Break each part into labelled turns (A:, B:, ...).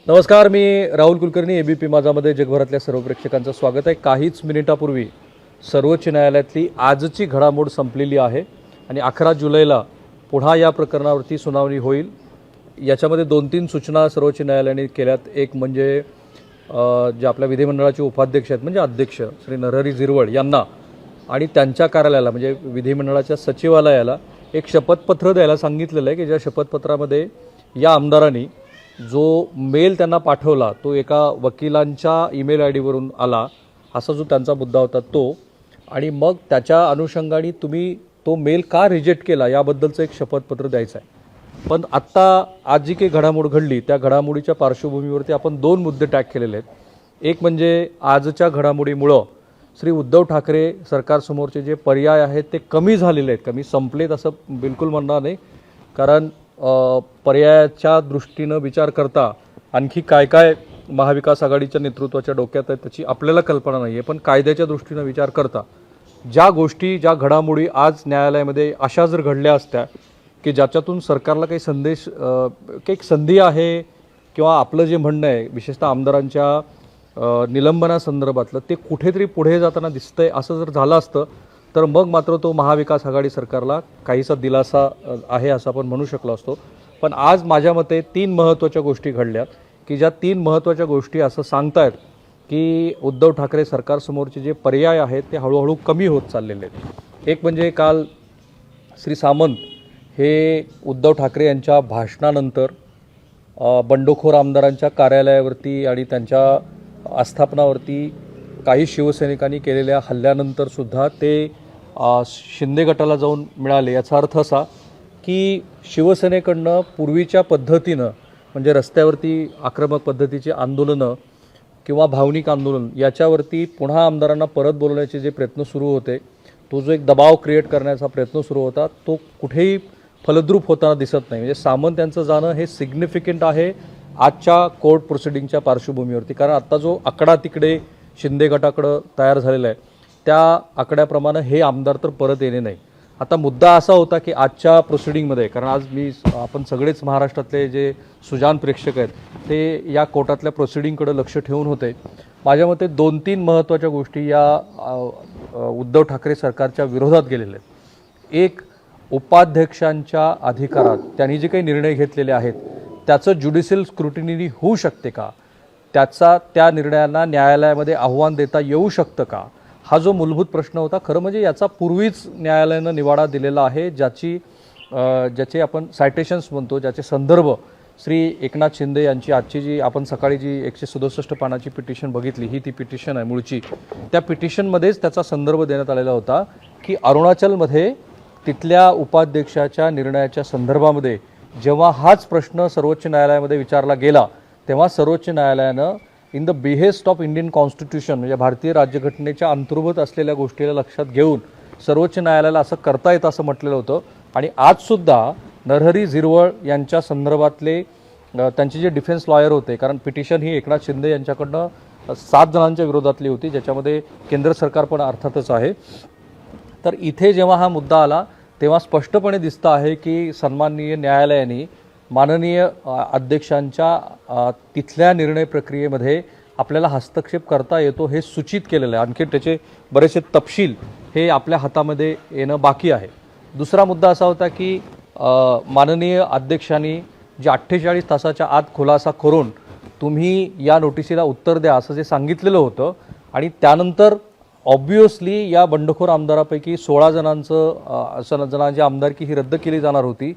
A: नमस्कार, मी राहुल कुलकर्णी. एबीपी माझामध्ये जगभरातल्या सर्व प्रेक्षकांचं स्वागत आहे. काहीच मिनिटापूर्वी सर्वोच्च न्यायालयातली आजची घडामोड संपलेली आहे आणि 11 जुलैला पुन्हा या प्रकरणावरती सुनावणी होईल. याच्यामध्ये 2-3 सूचना सर्वोच्च न्यायालयाने केल्यात. एक म्हणजे जे आपल्या विधिमंडळाचे उपाध्यक्ष आहेत म्हणजे अध्यक्ष श्री नरहरी झिरवळ यांना आणि त्यांच्या कार्यालयाला म्हणजे विधिमंडळाच्या सचिवालयाला एक शपथपत्र द्यायला सांगितलेलं आहे की ज्या शपथपत्रामध्ये या आमदारांनी जो मेल त्यांना पाठवला तो एका वकिलांच्या ईमेल आय डीवरून आला असा जो त्यांचा मुद्दा होता तो, आणि मग त्याच्या अनुषंगाने तुम्ही तो मेल का रिजेक्ट केला याबद्दलचं एक शपथपत्र द्यायचं आहे. पण आत्ता आज जी काही घडामोड घडली त्या घडामोडीच्या पार्श्वभूमीवरती आपण 2 मुद्दे टॅग केलेले आहेत. एक म्हणजे आजच्या घडामोडीमुळं श्री उद्धव ठाकरे सरकारसमोरचे जे पर्याय आहेत ते कमी झालेले आहेत, कमी संपलेत असं बिलकुल म्हणणार नाही. कारण पर्यायाच्या दृष्टीनं विचार करता आणखी काय काय महाविकास आघाडीच्या नेतृत्वाच्या डोक्यात आहे त्याची आपल्याला कल्पना नाही आहे. पण कायद्याच्या दृष्टीनं विचार करता ज्या गोष्टी ज्या घडामोडी आज न्यायालयामध्ये अशा जर घडल्या असत्या की ज्याच्यातून सरकारला काही संदेश काही संधी आहे किंवा आपलं जे म्हणणं आहे विशेषतः आमदारांच्या निलंबनासंदर्भातलं ते कुठेतरी पुढे जाताना दिसतंय असं जर झालं असतं तर मग मात्र तो महाविकास आघाडी सरकारला काहीसा दिलासा आहे असं आपण म्हणू शकलो असतो. पण आज माझ्या मते 3 महत्त्वाच्या गोष्टी घडल्यात की ज्या 3 महत्त्वाच्या गोष्टी असं सांगतायत की उद्धव ठाकरे सरकारसमोरचे जे पर्याय आहेत ते हळूहळू कमी होत चाललेले आहेत. एक म्हणजे काल श्री सामंत हे उद्धव ठाकरे यांच्या भाषणानंतर बंडखोर आमदारांच्या कार्यालयावरती आणि त्यांच्या आस्थापनावरती काही शिवसैनिकांनी केलेल्या हल्ल्यानंतर सुद्धा ते शिंदे गटाला जाऊन मिळाले. याचा अर्थ असा की शिवसेनेकडनं पूर्वीच्या पद्धतीनं म्हणजे रस्त्यावरती आक्रमक पद्धतीची आंदोलनं किंवा भावनिक आंदोलन याच्यावरती पुन्हा आमदारांना परत बोलवण्याचे जे प्रयत्न सुरू होते, तो जो एक दबाव क्रिएट करण्याचा प्रयत्न सुरू होता तो कुठेही फलद्रूप होताना दिसत नाही. म्हणजे सामंत यांचं जाणं हे सिग्निफिकंट आहे आजच्या कोर्ट प्रोसिडिंगच्या पार्श्वभूमीवरती. कारण आत्ता जो आकडा तिकडे शिंदे गटाकडं तयार झालेला आहे त्या आकड्याप्रमाणे हे आमदार तर परत येणे नाही. आता मुद्दा असा होता की आजच्या प्रोसिडिंगमध्ये, कारण आज आपण सगळेच महाराष्ट्रातले जे सुजाण प्रेक्षक आहेत ते या कोर्टातल्या प्रोसिडिंगकडे लक्ष ठेवून होते. माझ्या मते 2-3 महत्त्वाच्या गोष्टी या उद्धव ठाकरे सरकारच्या विरोधात गेलेल्या आहेत. एक, उपाध्यक्षांच्या अधिकारात त्यांनी जे काही निर्णय घेतलेले आहेत त्याचं ज्युडिशियल स्क्रुटिनी होऊ शकते का, त्या निर्णयांना न्यायालयामध्ये आव्हान देता येऊ शकतं का, हा जो मूलभूत प्रश्न होता. खरं म्हणजे याचा पूर्वीच न्यायालयानं निवाडा दिलेला आहे ज्याचे आपण सायटेशन्स म्हणतो, ज्याचे संदर्भ श्री एकनाथ शिंदे यांची आजची जी आपण सकाळी जी 167 पानाची पिटिशन बघितली ही ती पिटिशन आहे मूळची. त्या पिटिशनमध्येच त्याचा संदर्भ देण्यात आलेला होता की अरुणाचलमध्ये तिथल्या उपाध्यक्षाच्या निर्णयाच्या संदर्भामध्ये जेव्हा हाच प्रश्न सर्वोच्च न्यायालयामध्ये विचारला गेला तेव्हा सर्वोच्च न्यायालयानं in the behest of Indian constitution म्हणजे भारतीय राज्यघटनेच्या अंतर्गत असलेल्या गोष्टीला लक्षात घेऊन सर्वोच्च न्यायालयाला असं करता येतं असं म्हटलेलं होतं. आणि आजसुद्धा नरहरी झिरवळ यांच्या संदर्भातले त्यांचे जे डिफेन्स लॉयर होते, कारण पिटिशन ही एकनाथ शिंदे यांच्याकडनं 7 जणांच्या विरोधातली होती ज्याच्यामध्ये केंद्र सरकार पण अर्थातच आहे. तर इथे जेव्हा हा मुद्दा आला तेव्हा स्पष्टपणे दिसतं आहे की सन्माननीय न्यायालयाने माननीय अध्यक्षांच्या तिथल्या निर्णय प्रक्रियेमध्ये आपल्याला हस्तक्षेप करता येतो हे सूचित केलेलं आहे. आणखी त्याचे बरेचसे तपशील हे आपल्या हातामध्ये येणं बाकी आहे. दुसरा मुद्दा असा होता की माननीय अध्यक्षांनी जे 48 तासाच्या आत खुलासा करून तुम्ही या नोटिसीला उत्तर द्या असं जे सांगितलेलं होतं आणि त्यानंतर ऑब्व्हियसली या बंडखोर आमदारापैकी 16 जणांची आमदारकी ही रद्द केली जाणार होती.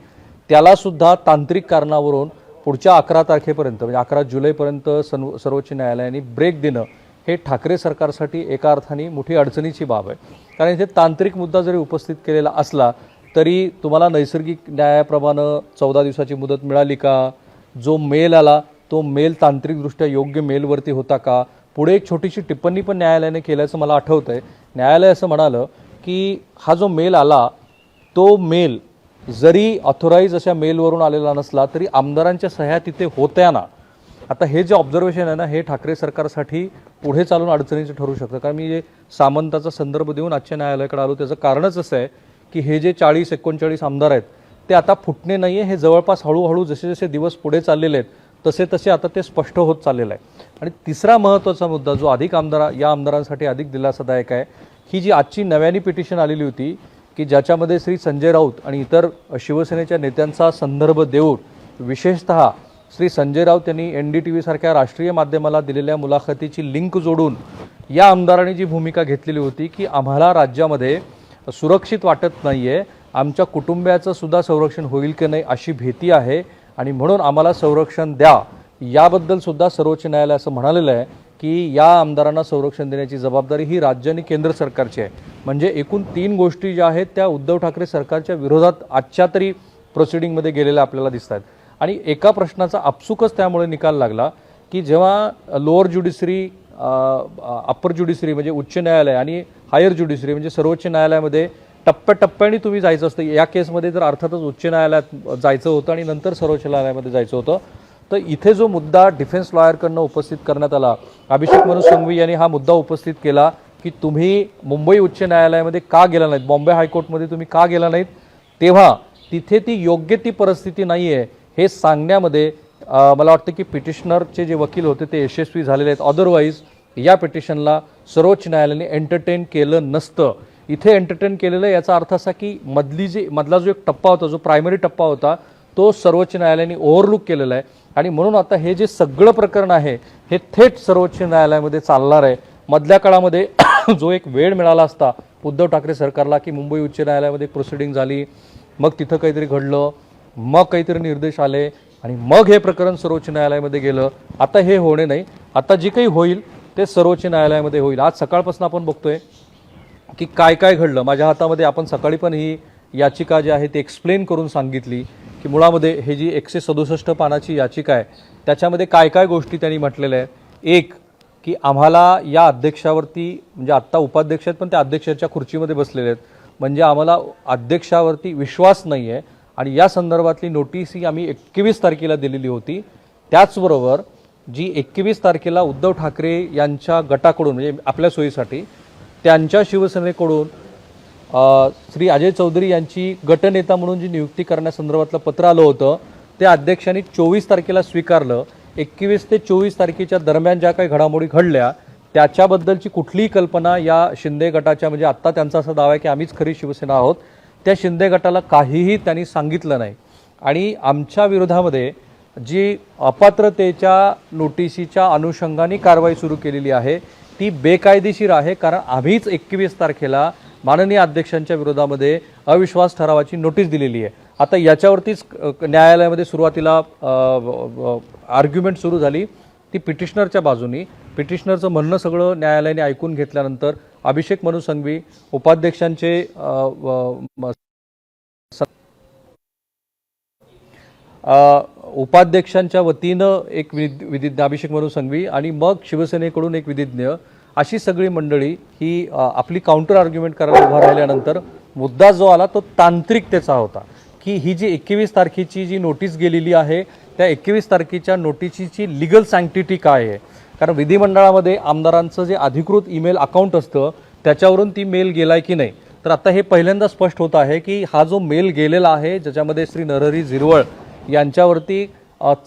A: त्यालासुद्धा तांत्रिक कारणावरून पुढच्या 11 तारखेपर्यंत म्हणजे 11 जुलैपर्यंत सर्वोच्च न्यायालयाने ब्रेक देणं हे ठाकरे सरकारसाठी एका अर्थाने मोठी अडचणीची बाब आहे. कारण इथे तांत्रिक मुद्दा जरी उपस्थित केलेला असला तरी तुम्हाला नैसर्गिक न्यायाप्रमाणे 14 दिवसाची मुदत मिळाली का, जो मेल आला तो मेल तांत्रिकदृष्ट्या योग्य मेलवरती होता का, पुढे एक छोटीशी टिप्पणी पण न्यायालयाने केल्याचं मला आठवतं आहे. न्यायालय असं म्हणालं की हा जो मेल आला तो मेल जरी ऑथोराईज अशा मेलवरून आलेला नसला तरी आमदारांच्या सह्या तिथे होत्या ना. आता हे जे ऑब्झर्वेशन आहे ना हे ठाकरे सरकारसाठी पुढे चालून अडचणीचं ठरू शकतं. कारण मी जे सामंताचा संदर्भ देऊन आजच्या न्यायालयाकडे आलो त्याचं कारणच असं आहे की हे जे 40-39 आमदार आहेत ते आता फुटणे नाही आहे, हे जवळपास हळूहळू जसे जसे दिवस पुढे चाललेले आहेत तसे तसे आता ते स्पष्ट होत चाललेलं आहे. आणि तिसरा महत्त्वाचा मुद्दा जो अधिक या आमदारांसाठी अधिक दिलासादायक आहे, ही जी आजची नव्याने पिटिशन आलेली होती की ज्याच्यामध्ये श्री संजय राऊत आणि इतर शिवसेनेच्या नेत्यांचा संदर्भ देऊन विशेषतः श्री संजय राऊत यांनी NDTV सारख्या राष्ट्रीय माध्यमाला दिलेल्या मुलाखतीची लिंक जोडून या आमदारांनी जी भूमिका घेतलेली होती की आम्हाला राज्यामध्ये सुरक्षित वाटत नाही आहे, आमच्या कुटुंबियाचं सुद्धा संरक्षण होईल की नाही अशी भीती आहे आणि म्हणून आम्हाला संरक्षण द्या, याबद्दल सुद्धा सर्वोच्च न्यायालय असं म्हणालेलं आहे की या आमदारांना संरक्षण देण्याची जबाबदारी ही राज्य आणि केंद्र सरकारची आहे. म्हणजे एकूण 3 गोष्टी ज्या आहेत त्या उद्धव ठाकरे सरकारच्या विरोधात आजच्या तरी प्रोसिडिंगमध्ये गेलेल्या आपल्याला दिसत आहेत. आणि एका प्रश्नाचा आपसुकच त्यामुळे निकाल लागला की जेव्हा लोअर ज्युडिशरी, अप्पर ज्युडिशरी म्हणजे उच्च न्यायालय आणि हायर ज्युडिशरी म्हणजे सर्वोच्च न्यायालयामध्ये टप्प्याटप्प्याने तुम्ही जायचं असतं. या केसमध्ये तर अर्थातच उच्च न्यायालयात जायचं होतं आणि नंतर सर्वोच्च न्यायालयामध्ये जायचं होतं. तर इथे जो मुद्दा डिफेन्स लॉयरकडनं उपस्थित करण्यात आला, अभिषेक मनु सिंघवी यांनी हा मुद्दा उपस्थित केला की तुम्ही मुंबई उच्च न्यायालयामध्ये का गेला नाहीत, बॉम्बे हायकोर्टमध्ये तुम्ही का गेला नाहीत, तेव्हा तिथे ती योग्य ती परिस्थिती नाही आहे हे सांगण्यामध्ये मला वाटतं की पिटिशनरचे जे वकील होते ते यशस्वी झालेले आहेत. अदरवाईज या पिटिशनला सर्वोच्च न्यायालयाने एंटरटेन केलं नसतं. इथे एंटरटेन केलेलं याचा अर्थ असा की मधला जो एक टप्पा होता, जो प्रायमरी टप्पा होता, तो सर्वोच्च न्यायालयाने ओव्हरलुक केलेला आहे. आणि म्हणून आता हे जे सगळं प्रकरण आहे हे थेट सर्वोच्च न्यायालयामध्ये चालणार आहे. मधल्या काळामध्ये जो एक वेळ मिळाला असता उद्धव ठाकरे सरकारला की मुंबई उच्च न्यायालयामध्ये प्रोसिडिंग झाली, मग तिथं काहीतरी घडलं, मग काहीतरी निर्देश आले आणि मग हे प्रकरण सर्वोच्च न्यायालयामध्ये गेलं. आता हे होणे नाही. आता जे काही होईल ते सर्वोच्च न्यायालयामध्ये होईल. आज सकाळपासून आपण बघतोय की काय काय घडलं. माझ्या हातामध्ये आपण सकाळी पण ही याचिका जी आहे ती एक्सप्लेन करून सांगितली की मुळामध्ये हे जी 167 पानाची याचिका आहे त्याच्यामध्ये काय काय गोष्टी त्यांनी म्हटलेल्या आहेत. एक की आम्हाला या अध्यक्षावरती, म्हणजे आत्ता उपाध्यक्ष आहेत पण त्या अध्यक्षाच्या खुर्चीमध्ये बसलेले आहेत, म्हणजे आम्हाला अध्यक्षावरती विश्वास नाही आहे आणि या संदर्भातली नोटीस ही आम्ही 21 तारखेला दिलेली होती. त्याचबरोबर जी 21 तारखेला उद्धव ठाकरे यांच्या गटाकडून म्हणजे आपल्या सोयीसाठी त्यांच्या शिवसेनेकडून श्री अजय चौधरी यांची गटनेता म्हणून जी नियुक्ती करण्यासंदर्भातलं पत्र आलं होतं ते अध्यक्षांनी 24 तारखेला स्वीकारलं. 21 ते 24 तारखेच्या दरम्यान ज्या काही घडामोडी घडल्या त्याच्याबद्दलची कुठलीही कल्पना या शिंदे गटाच्या, म्हणजे आत्ता त्यांचा असा दावा आहे की आम्हीच खरी शिवसेना आहोत, त्या शिंदे गटाला काहीही त्यांनी सांगितलं नाही. आणि आमच्या विरोधामध्ये जी अपात्रतेच्या नोटिशीच्या अनुषंगाने कारवाई सुरू केलेली आहे ती बेकायदेशीर आहे. कारण आम्हीच 21 तारखेला माननीय अध्यक्षांच्या विरोधामध्ये अविश्वास ठरावाची नोटीस दिलेली आहे. आता याच्यावरतीच न्यायालयामध्ये सुरुवातीला आर्ग्युमेंट सुरू झाली ती पिटिशनरच्या बाजूनी. पिटिशनरचं म्हणणं सगळं न्यायालयाने ऐकून घेतल्यानंतर अभिषेक मनु सिंघवी उपाध्यक्षांचे उपाध्यक्षांच्या वतीनं एक विधिज्ञ अभिषेक मनु सिंघवी आणि मग शिवसेनेकडून एक विधिज्ञ अशी सगळी मंडळी ही आपली काउंटर आर्ग्युमेंट करायला उभा राहिल्यानंतर मुद्दा जो आला तो तांत्रिकतेचा होता की ही जी 21 तारखेची जी नोटीस गेलेली आहे त्या 21 तारखेच्या नोटिशीची लिगल सँक्टिटी काय आहे. कारण विधिमंडळामध्ये आमदारांचं जे अधिकृत ईमेल अकाउंट असतं त्याच्यावरून ती मेल गेलाय की नाही. तर आता हे पहिल्यांदा स्पष्ट होत आहे की हा जो मेल गेलेला आहे ज्याच्यामध्ये श्री नरहरी झिरवळ यांच्यावरती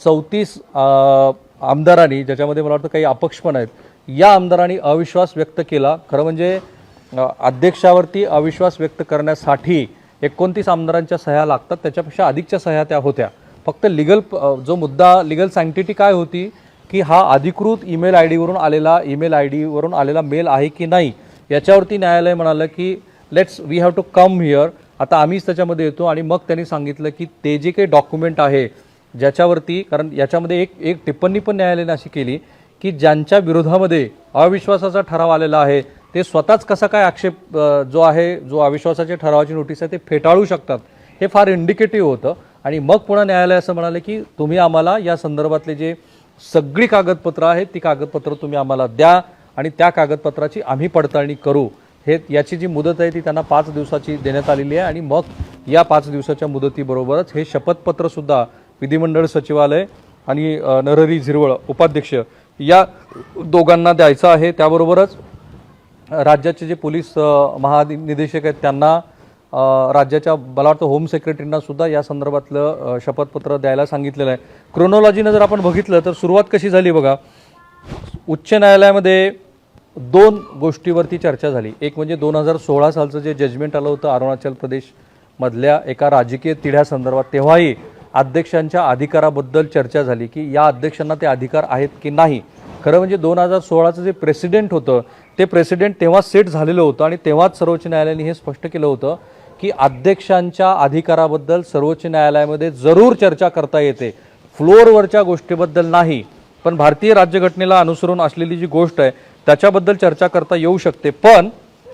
A: 34 आमदारांनी, ज्याच्यामध्ये मला वाटतं काही अपक्ष पण आहेत, या आमदारांनी अविश्वास व्यक्त केला. खरं म्हणजे अध्यक्षावरती अविश्वास व्यक्त करण्यासाठी 29 आमदारांच्या सह्या लागतात, त्याच्यापेक्षा अधिकच्या सह्या त्या होत्या. फक्त जो मुद्दा लिगल सँक्टिटी काय होती की हा अधिकृत ईमेल आय डीवरून आलेला मेल आहे की नाही याच्यावरती न्यायालय म्हणालं की we have to come here, आता आम्हीच त्याच्यामध्ये येतो. आणि मग त्यांनी सांगितलं की ते जे काही डॉक्युमेंट आहे ज्याच्यावरती, कारण याच्यामध्ये एक टिप्पणी पण न्यायालयाने अशी केली की ज्यांच्या विरोधामध्ये अविश्वासाचा ठराव आलेला आहे ते स्वतःच कसा काय आक्षेप जो अविश्वासाच्या ठरावाची नोटीस आहे ते फेटाळू शकतात, हे फार इंडिकेटिव्ह होतं. आणि मग पुन्हा न्यायालय असं म्हणाले की तुम्ही आम्हाला या संदर्भातले जे सगळी कागदपत्रं आहेत ती कागदपत्रं तुम्ही आम्हाला द्या आणि त्या कागदपत्राची आम्ही पडताळणी करू. याची जी मुदत आहे ती त्यांना 5 दिवसाची देण्यात आलेली आहे. आणि मग या 5 दिवसाच्या मुदतीबरोबरच हे शपथपत्रसुद्धा विधिमंडळ सचिवालय आणि नरहरी झिरवळ उपाध्यक्ष या दोघांना द्यायचं आहे. त्याबरोबरच राज्याचे जे पोलीस महानिदेशक आहेत त्यांना राज्याच्या मला वाटतं होम सेक्रेटरींना सुद्धा या संदर्भातलं शपथपत्र द्यायला सांगितलेलं आहे. क्रोनॉलॉजीनं जर आपण बघितलं तर सुरुवात कशी झाली बघा. उच्च न्यायालयामध्ये दोन गोष्टीवरती चर्चा झाली. एक म्हणजे 2016 सालचं जे जजमेंट आलं होतं अरुणाचल प्रदेशमधल्या एका राजकीय तिढ्यासंदर्भात, तेव्हाही अध्यक्षांच्या अधिकाराबद्दल चर्चा झाली की या अध्यक्षांना ते अधिकार आहेत की नाही. खरं म्हणजे 2016चं जे प्रेसिडेंट होतं ते प्रेसिडेंट तेव्हा सेट झालेलं होतं आणि तेव्हाच सर्वोच्च न्यायालयाने हे स्पष्ट केलं होतं की अध्यक्षांच्या अधिकाराबद्दल सर्वोच्च न्यायालयामध्ये जरूर चर्चा करता येते, फ्लोअरवरच्या गोष्टीबद्दल नाही. पण भारतीय राज्यघटनेला अनुसरून असलेली जी गोष्ट आहे त्याच्याबद्दल चर्चा करता येऊ शकते. पण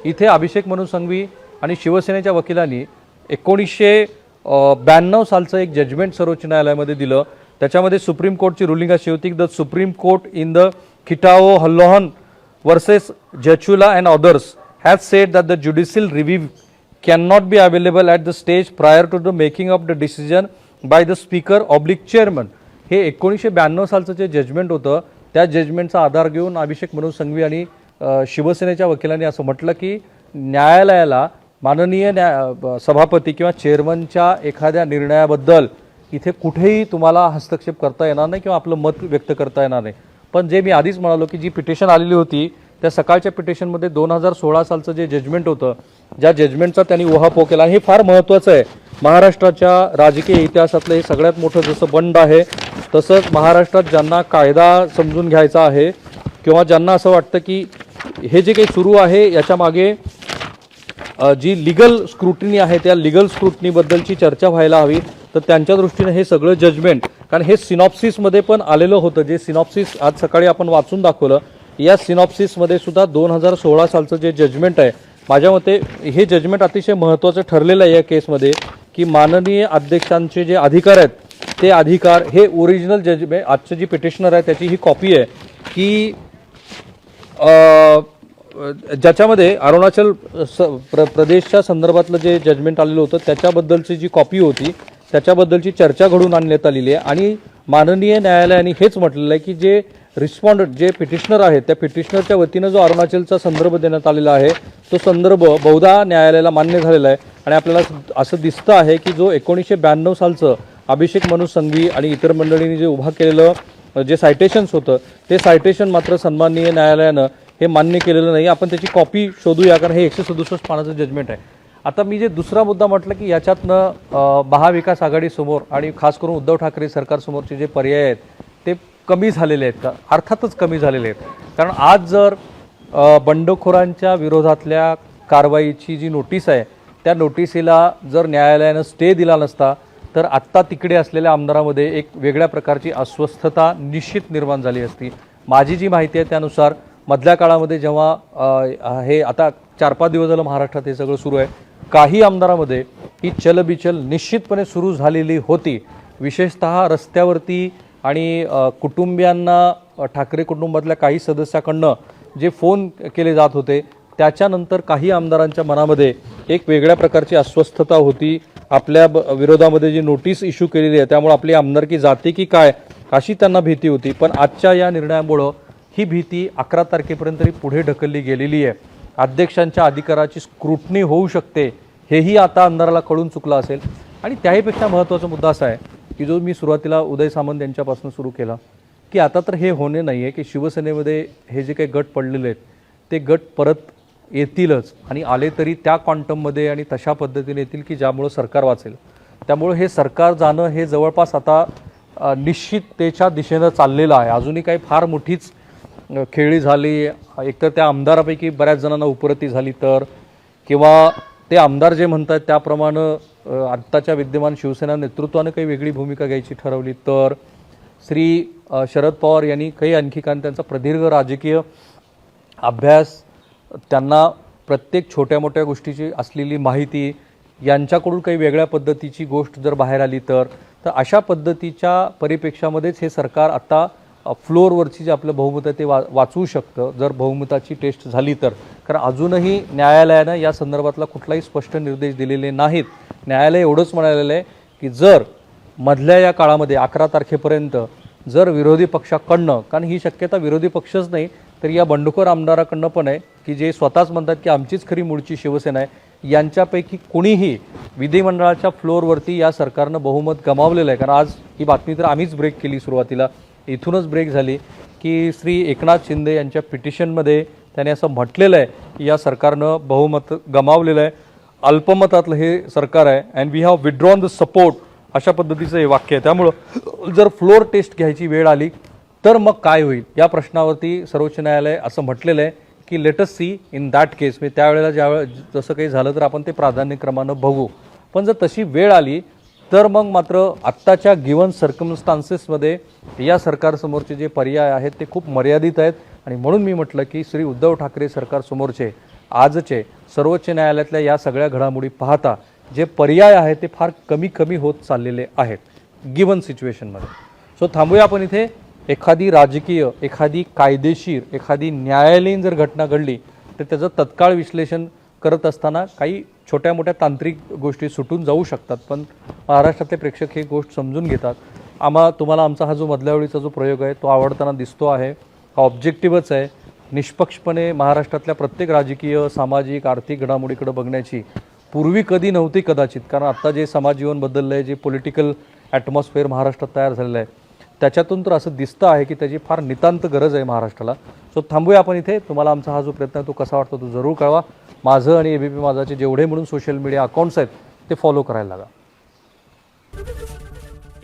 A: इथे अभिषेक मनु संघवी आणि शिवसेनेच्या वकिलांनी 1992 सालचं एक जजमेंट सर्वोच्च न्यायालयामध्ये दिलं. त्याच्यामध्ये सुप्रीम कोर्टची रुलिंग अशी होती की the Supreme Court in the Kihoto Hollohan versus Zachillhu and others has said that the judicial review can not be available at the stage prior to the making of the decision by the speaker oblique chairman. हे 1992 सालचं जे judgement होतं त्या जजमेंटचा आधार घेऊन अभिषेक मनु संघवी आणि शिवसेनेच्या वकिलांनी असं म्हटलं की न्यायालयाला माननीय सभापती किंवा चेअरमनच्या एखाद्या निर्णयाबद्दल इथे कुठेही तुम्हाला हस्तक्षेप करता येणार नाही किंवा आपलं मत व्यक्त करता येणार नाही. पण जे मी आधीच म्हणालो की जी पिटिशन आलेली होती त्या सकाळच्या पिटिशनमध्ये 2016 सालचं जे जजमेंट होतं, ज्या जजमेंटचा त्यांनी उहापोह केला, हे फार महत्त्वाचं आहे. महाराष्ट्राच्या राजकीय इतिहासातलं हे सगळ्यात मोठं जसं बंड आहे तसंच महाराष्ट्रात ज्यांना कायदा समजून घ्यायचा आहे किंवा ज्यांना असं वाटतं की हे जे काही सुरू आहे याच्या मागे जी लिगल स्क्रुटिनी आहे त्या लिगल स्क्रुटिनीबद्दलची चर्चा व्हायला हवी, तर त्यांच्या दृष्टीने हे सगळं जजमेंट, कारण हे सिनॉप्सिसमध्ये पण आलेलं होतं, जे सिनॉप्सिस आज सकाळी आपण वाचून दाखवलं, या सिनॉप्सिसमध्ये सुद्धा 2016 सालचं जे जजमेंट आहे, माझ्या मते हे जजमेंट अतिशय महत्त्वाचं ठरलेलं आहे या केसमध्ये की माननीय अध्यक्षांचे जे अधिकार आहेत ते अधिकार हे ओरिजिनल जजमेंट, आजचं जी पिटिशनर आहे त्याची ही कॉपी आहे की ज्याच्यामध्ये अरुणाचल प्रदेशच्या संदर्भातलं जे जजमेंट आलेलं होतं त्याच्याबद्दलची जी कॉपी होती त्याच्याबद्दलची चर्चा घडून आणण्यात आलेली आहे. आणि माननीय न्यायालयाने हेच म्हटलेलं आहे की जे रिस्पॉन्डंट जे पिटिशनर आहेत त्या पिटिशनरच्या वतीनं जो अरुणाचलचा संदर्भ देण्यात आलेला आहे तो संदर्भ बहुधा न्यायालयाला मान्य झालेला आहे. आणि आपल्याला असं दिसतं आहे की जो 1992 सालचं अभिषेक मनु संघवी आणि इतर मंडळींनी जे उभा केलेलं जे सायटेशन्स होतं ते सायटेशन मात्र सन्माननीय न्यायालयानं हे मान्य केलेलं नाही. आपण त्याची कॉपी शोधूया, कारण हे 167 पानाचं जजमेंट आहे. आता मी जे दुसरा मुद्दा म्हटलं की याच्यातनं महाविकास आघाडीसमोर आणि खास करून उद्धव ठाकरे सरकारसमोरचे जे पर्याय आहेत ते कमी झालेले आहेत का? अर्थातच कमी झालेले आहेत. कारण आज जर बंडखोरांच्या विरोधातल्या कारवाईची जी नोटीस आहे त्या नोटिसीला जर न्यायालयानं स्टे दिला नसता तर आत्ता तिकडे असलेल्या आमदारामध्ये एक वेगळ्या प्रकारची अस्वस्थता निश्चित निर्माण झाली असती. माझी जी माहिती आहे त्यानुसार मधल्या काळामध्ये जेव्हा हे आता 4-5 दिवस झालं महाराष्ट्रात हे सगळं सुरू आहे, काही आमदारामध्ये ही चलबिचल निश्चितपणे सुरू झालेली होती. विशेषतः रस्त्यावरती आणि कुटुंबियांना ठाकरे कुटुंबातल्या काही सदस्याकडनं जे फोन केले जात होते त्याच्यानंतर काही आमदारांच्या मनामध्ये एक वेगळ्या प्रकारची अस्वस्थता होती. आपल्या विरोधामध्ये जी नोटीस इश्यू केलेली आहे त्यामुळे आपली आमदारकी जाते की काय अशी त्यांना भीती होती. पण आजच्या या निर्णयामुळं ही भीती 11 तारखेपर्यंत तरी पुढे ढकलली गेलेली आहे. अध्यक्षांच्या अधिकाराची स्क्रुटनी होऊ शकते हेही आता आमदाराला कळून चुकलं असेल. आणि त्याहीपेक्षा महत्त्वाचा मुद्दा असा आहे की जो मी सुरुवातीला उदय सामंत यांच्यापासून सुरू केला की आता तर हे होणे नाही आहे की शिवसेनेमध्ये हे जे काही गट पडलेले आहेत ते गट परत येतीलच आणि आले तरी त्या क्वांटममध्ये आणि तशा पद्धतीने येतील की ज्यामुळं सरकार वाचेल. त्यामुळं हे सरकार जाणं हे जवळपास आता निश्चिततेच्या दिशेनं चाललेलं आहे. अजूनही काही फार मोठीच खेळी झाली एकतर त्या आमदारापैकी बऱ्याच जणांना उपरती झाली तर, किंवा ते आमदार जे म्हणतात त्याप्रमाणे आत्ताच्या विद्यमान शिवसेना नेतृत्वानं काही वेगळी भूमिका घ्यायची ठरवली तर, श्री शरद पवार यांनी काही आणखी कारण त्यांचा प्रदीर्घ राजकीय अभ्यास, त्यांना प्रत्येक छोट्या मोठ्या गोष्टीची असलेली माहिती, यांच्याकडून काही वेगळ्या पद्धतीची गोष्ट जर बाहेर आली तर अशा पद्धतीच्या परिप्रेक्षामध्येच हे सरकार आता फ्लोअरवरची जे आपलं बहुमत आहे ते वाचवू शकतं जर बहुमताची टेस्ट झाली तर. कारण अजूनही न्यायालयानं या संदर्भातला कुठलाही स्पष्ट निर्देश दिलेले नाहीत. न्यायालय एवढंच म्हणालेलं आहे की जर मधल्या या काळामध्ये 11 तारखेपर्यंत जर विरोधी पक्षाकडनं, कारण ही शक्यता विरोधी पक्षच नाही तर या बंडखोर आमदाराकडनं पण आहे की जे स्वतःच म्हणतात की आमचीच खरी मूळची शिवसेना आहे, यांच्यापैकी कुणीही विधिमंडळाच्या फ्लोअरवरती या सरकारनं बहुमत गमावलेलं आहे. कारण आज ही बातमी तर आम्हीच ब्रेक केली, सुरुवातीला इथूनच ब्रेक झाली की श्री एकनाथ शिंदे यांच्या पिटिशनमध्ये त्याने असं म्हटलेलं आहे की या सरकारनं बहुमत गमावलेलं आहे, अल्पमतातलं हे सरकार आहे and we have withdrawn the support, अशा पद्धतीचं हे वाक्य आहे. त्यामुळं जर फ्लोअर टेस्ट घ्यायची वेळ आली तर मग काय होईल या प्रश्नावरती सर्वोच्च न्यायालय असं म्हटलेलं आहे की let us see in that case, म्हणजे त्यावेळेला ज्यावेळेस जसं काही झालं तर आपण ते प्राधान्यक्रमानं बघू. पण जर तशी वेळ आली तर मग मात्र आत्ताच्या गिवन सर्कमस्टान्सेसमध्ये या सरकारसमोरचे जे पर्याय आहेत ते खूप मर्यादित आहेत. आणि म्हणून मी म्हटलं की श्री उद्धव ठाकरे सरकारसमोरचे आजचे सर्वोच्च न्यायालयातल्या या सगळ्या घडामोडी पाहता जे पर्याय आहेत ते फार कमी कमी होत चाललेले आहेत गिवन सिच्युएशनमध्ये. सो थांबूया आपण इथे. एखादी राजकीय, एखादी कायदेशीर, एखादी न्यायालयीन जर घटना घडली तर त्याचं तत्काळ विश्लेषण करत असताना काही छोट्या मोठ्या तांत्रिक गोष्टी सुटून जाऊ शकतात, पण महाराष्ट्रातले प्रेक्षक ही गोष्ट समजून घेतात. तुम्हाला आमचा हा जो मधल्या वेळीचा जो प्रयोग आहे तो आवडताना दिसतो आहे. हा ऑब्जेक्टिव्हच आहे. निष्पक्षपणे महाराष्ट्रातल्या प्रत्येक राजकीय, सामाजिक, आर्थिक घडामोडीकडे बघण्याची पूर्वी कधी नव्हती कदाचित. कारण आत्ता जे समाजजीवन बदललं आहे, जे पॉलिटिकल ॲटमॉस्फिअर महाराष्ट्रात तयार झालेलं आहे त्याच्यातून तर असं दिसतं आहे की त्याची फार नितांत गरज आहे महाराष्ट्राला. सो थांबूया आपण इथे. तुम्हाला आमचा हा जो प्रयत्न आहे तो कसा वाटतो तो जरूर कळवा. माझं आणि ABP माझाचे जेवढे म्हणून सोशल मीडिया अकाउंट्स आहेत ते फॉलो करायला लागा.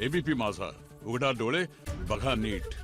B: ABP माझा, उघडा डोळे बघा नीट.